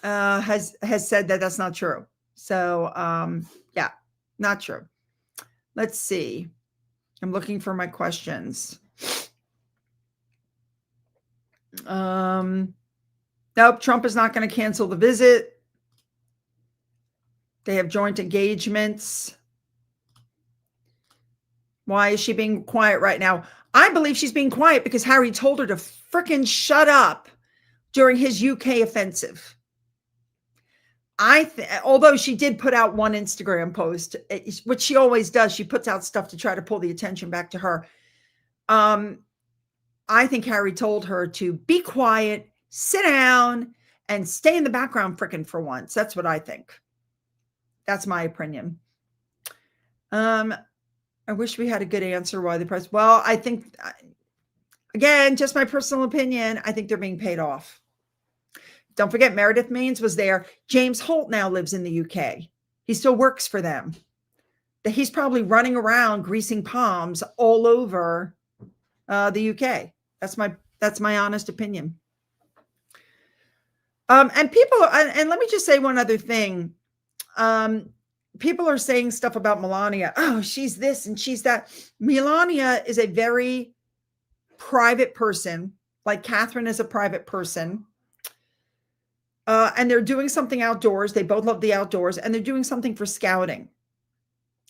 said that that's not true. So yeah, not true. Let's see. I'm looking for my questions. Nope, Trump is not going to cancel the visit. They have joint engagements. Why is she being quiet right now? I believe she's being quiet because Harry told her to frickin' shut up during his UK offensive. Although she did put out one Instagram post, which she always does. She puts out stuff to try to pull the attention back to her. I think Harry told her to be quiet, sit down, and stay in the background frickin' for once. That's what I think. That's my opinion. I wish we had a good answer why the press. Well, I think, again, just my personal opinion, I think they're being paid off. Don't forget, Meredith Maines was there. James Holt now lives in the UK. He still works for them. He's probably running around greasing palms all over the UK. That's my honest opinion. And people, and let me just say one other thing. People are saying stuff about Melania. Oh, she's this and she's that. Melania is a very private person, like Catherine is a private person. And they're doing something outdoors. They both love the outdoors, and they're doing something for scouting.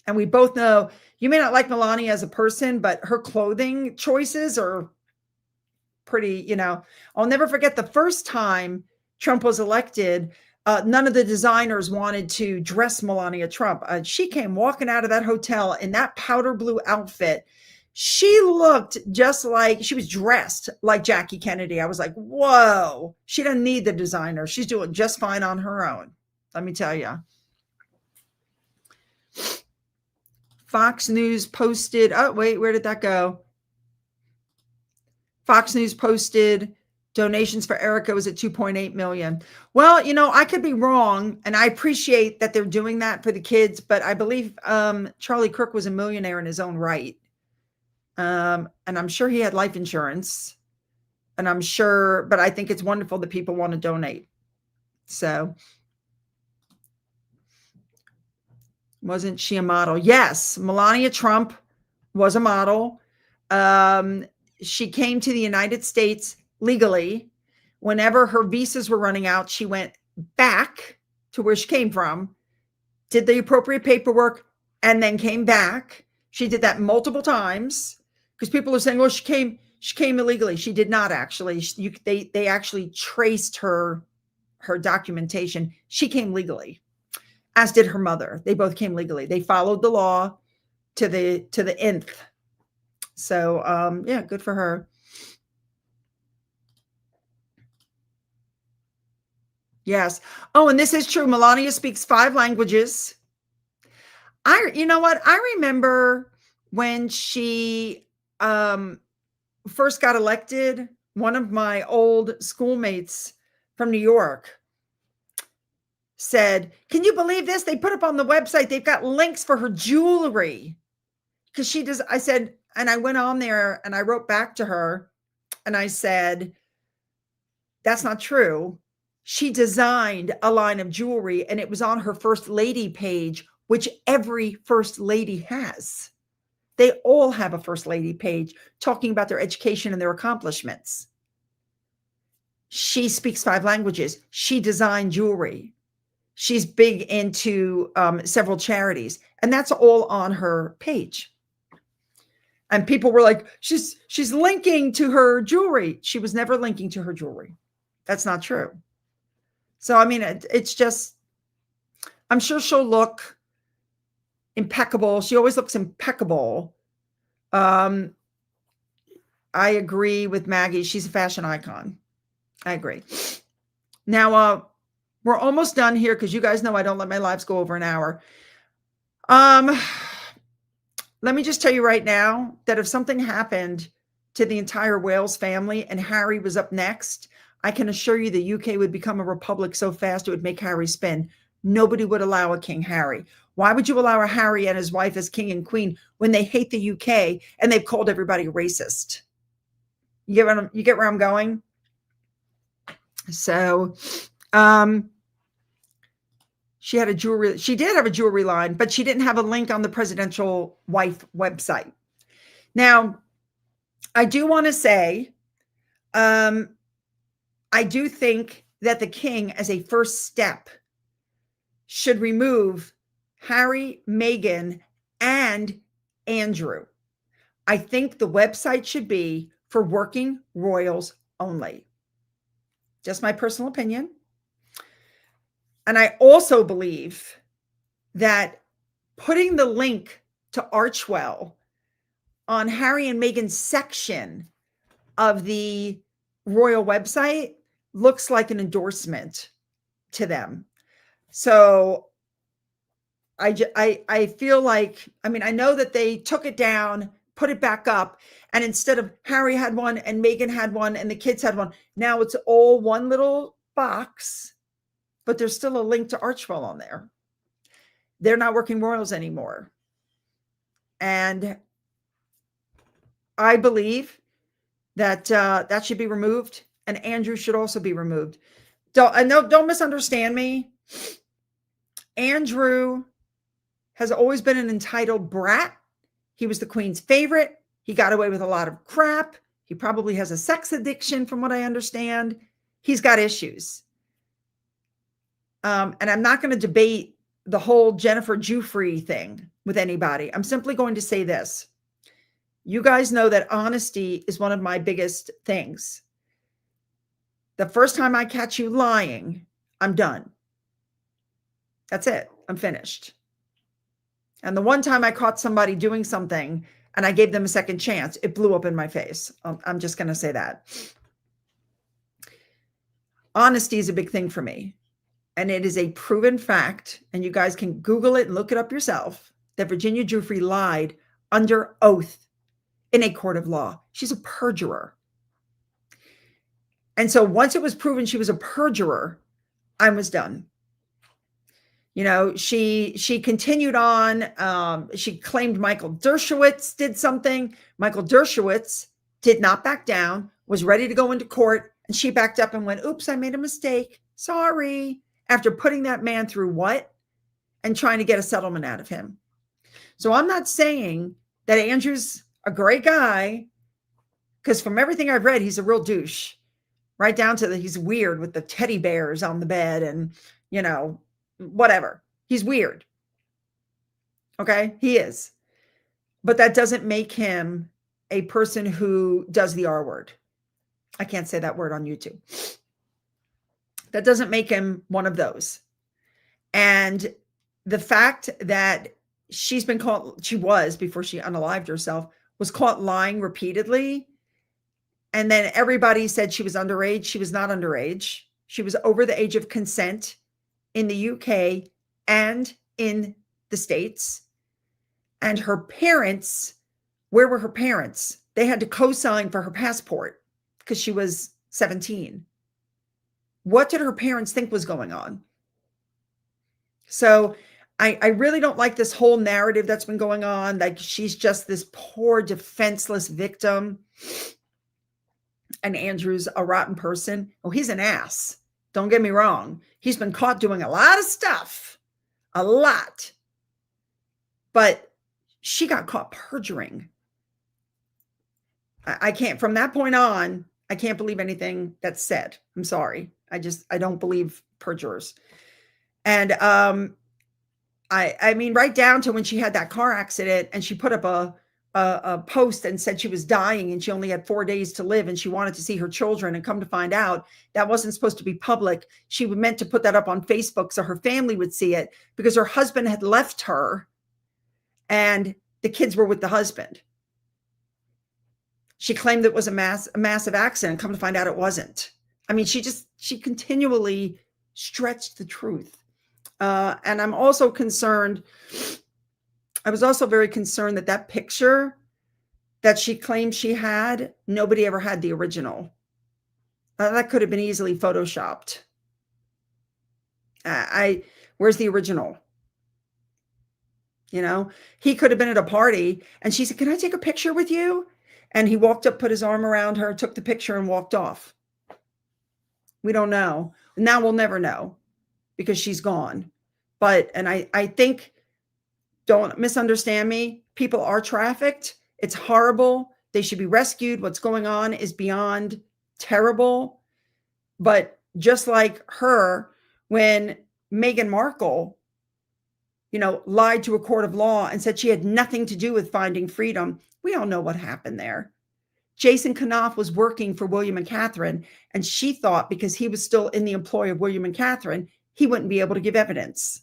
And we both know, you may not like Melania as a person, but her clothing choices are pretty, I'll never forget the first time Trump was elected. None of the designers wanted to dress Melania Trump. She came walking out of that hotel in that powder blue outfit. She looked just like, she was dressed like Jackie Kennedy. I was like, whoa, she doesn't need the designer. She's doing just fine on her own. Let me tell you. Fox News posted, oh, wait, where did that go? Fox News posted donations for Erica was at 2.8 million. Well, I could be wrong, and I appreciate that they're doing that for the kids, but I believe Charlie Kirk was a millionaire in his own right. And I'm sure he had life insurance, and but I think it's wonderful that people want to donate. So, wasn't she a model? Yes, Melania Trump was a model. She came to the United States legally. Whenever her visas were running out, she went back to where she came from, did the appropriate paperwork, and then came back. She did that multiple times because people are saying, "Oh, she came illegally." She did not actually. They actually traced her documentation. She came legally, as did her mother. They both came legally. They followed the law to the nth. So yeah, good for her. Yes. Oh, and this is true. Melania speaks 5 languages. You know what? I remember when she first got elected, one of my old schoolmates from New York said, "Can you believe this? They put up on the website, they've got links for her jewelry." Because she does, I said, and I went on there and I wrote back to her and I said, "That's not true. She designed a line of jewelry and it was on her first lady page, which every first lady has. They all have a first lady page talking about their education and their accomplishments. She speaks 5 languages. She designed jewelry. She's big into several charities, and that's all on her page." And people were like, she's linking to her jewelry. She was never linking to her jewelry. That's not true. So, I mean, it's just, I'm sure she'll look impeccable. She always looks impeccable. I agree with Maggie. She's a fashion icon. I agree. Now, we're almost done here because you guys know I don't let my lives go over an hour. Let me just tell you right now that if something happened to the entire Wales family and Harry was up next, I can assure you the UK would become a republic so fast it would make Harry spin. Nobody would allow a King Harry. Why would you allow a Harry and his wife as king and queen when they hate the UK and they've called everybody racist? You get where I'm going? So, she did have a jewelry line, but she didn't have a link on the presidential wife website. Now, I do want to say, I do think that the king, as a first step, should remove Harry, Meghan, and Andrew. I think the website should be for working royals only. Just my personal opinion. And I also believe that putting the link to Archewell on Harry and Meghan's section of the royal website looks like an endorsement to them. So I feel like, I mean, I know that they took it down, put it back up, and instead of Harry had one and Meghan had one and the kids had one, now it's all one little box, but there's still a link to Archewell on there. They're not working royals anymore. And I believe that that should be removed, and Andrew should also be removed. Don't misunderstand me. Andrew has always been an entitled brat. He was the queen's favorite. He got away with a lot of crap. He probably has a sex addiction, from what I understand. He's got issues. And I'm not going to debate the whole Jennifer Giuffre thing with anybody. I'm simply going to say this. You guys know that honesty is one of my biggest things. The first time I catch you lying, I'm done. That's it. I'm finished. And the one time I caught somebody doing something and I gave them a second chance, it blew up in my face. I'm just going to say that. Honesty is a big thing for me. And it is a proven fact, and you guys can Google it and look it up yourself, that Virginia Giuffre lied under oath in a court of law. She's a perjurer. And so once it was proven she was a perjurer, I was done. You know, she continued on. She claimed Michael Dershowitz did something. Michael Dershowitz did not back down, was ready to go into court, and she backed up and went, "Oops, I made a mistake. Sorry." After putting that man through what? And trying to get a settlement out of him. So I'm not saying that Andrew's a great guy, because from everything I've read, he's a real douche. Right down to he's weird with the teddy bears on the bed and, you know, whatever. He's weird. Okay, he is. But that doesn't make him a person who does the R word. I can't say that word on YouTube. That doesn't make him one of those. And the fact that she's been caught, she was, before she unalived herself, was caught lying repeatedly. And then everybody said she was underage. She was not underage. She was over the age of consent in the UK and in the States. And her parents, where were her parents? They had to co-sign for her passport because she was 17. What did her parents think was going on? So I really don't like this whole narrative that's been going on. Like she's just this poor, defenseless victim. And Andrew's a rotten person. Oh, he's an ass. Don't get me wrong. He's been caught doing a lot of stuff. A lot. But she got caught perjuring. I can't, from that point on, I can't believe anything that's said. I'm sorry. I don't believe perjurers. And I mean, right down to when she had that car accident and she put up a post and said she was dying and she only had 4 days to live and she wanted to see her children, and come to find out that wasn't supposed to be public. She was meant to put that up on Facebook so her family would see it, because her husband had left her and the kids were with the husband. She claimed it was a massive accident. Come to find out it wasn't. I mean, she continually stretched the truth. And I'm also concerned. I was also very concerned that picture that she claimed she had, nobody ever had the original. That could have been easily photoshopped. Where's the original? You know, he could have been at a party and she said, "Can I take a picture with you?" And he walked up, put his arm around her, took the picture and walked off. We don't know. Now we'll never know because she's gone. But, and I think, don't misunderstand me, people are trafficked. It's horrible. They should be rescued. What's going on is beyond terrible. But just like her, when Meghan Markle, lied to a court of law and said she had nothing to do with Finding Freedom, we all know what happened there. Jason Knauf was working for William and Catherine, and she thought because he was still in the employ of William and Catherine, he wouldn't be able to give evidence.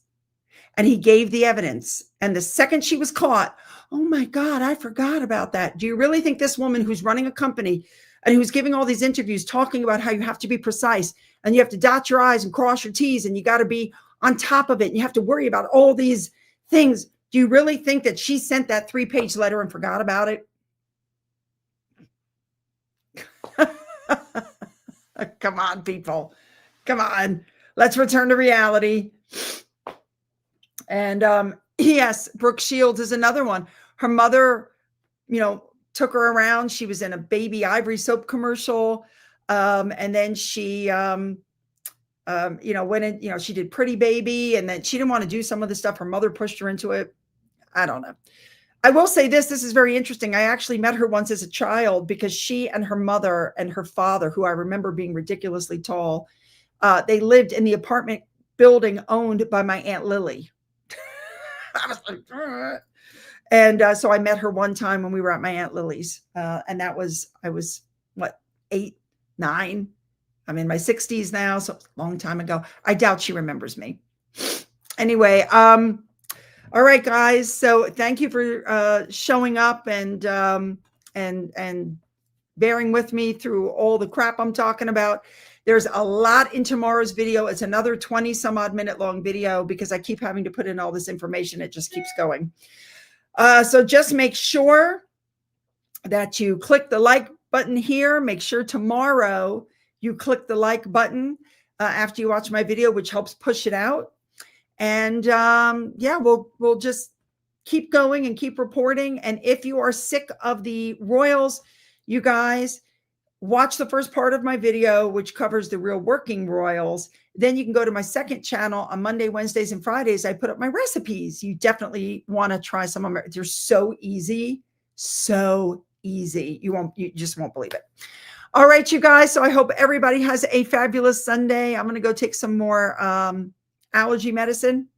And he gave the evidence. And the second she was caught, oh my God, I forgot about that. Do you really think this woman who's running a company and who's giving all these interviews talking about how you have to be precise and you have to dot your I's and cross your T's and you got to be on top of it and you have to worry about all these things, do you really think that she sent that 3-page letter and forgot about it? Come on, people. Come on. Let's return to reality. And yes, Brooke Shields is another one. Her mother, took her around. She was in a Baby Ivory soap commercial. And then she, went in, she did Pretty Baby, and then she didn't want to do some of the stuff. Her mother pushed her into it. I don't know. I will say this is very interesting. I actually met her once as a child because she and her mother and her father, who I remember being ridiculously tall, they lived in the apartment building owned by my Aunt Lily. I was like, "Ugh." And so I met her one time when we were at my Aunt Lily's. And I was, 8, 9? I'm in my 60s now, so a long time ago. I doubt she remembers me. Anyway, all right, guys. So thank you for showing up and bearing with me through all the crap I'm talking about. There's a lot in tomorrow's video. It's another 20 some odd minute long video because I keep having to put in all this information. It just keeps going. So just make sure that you click the like button here. Make sure tomorrow you click the like button after you watch my video, which helps push it out. And yeah, we'll just keep going and keep reporting. And if you are sick of the royals, you guys watch the first part of my video, which covers the real working royals. Then you can go to my second channel on Monday, Wednesdays, and Fridays. I put up my recipes. You definitely want to try some of them. They're so easy, so easy. You just won't believe it. All right, you guys. So I hope everybody has a fabulous Sunday. I'm going to go take some more allergy medicine.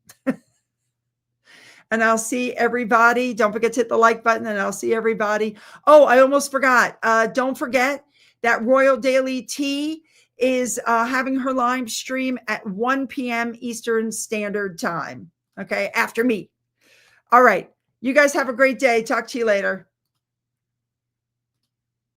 And I'll see everybody. Don't forget to hit the like button, and I'll see everybody. Oh, I almost forgot. Don't forget that Royal Daily Tea is having her live stream at 1 p.m. Eastern Standard Time. Okay, after me. All right. You guys have a great day. Talk to you later.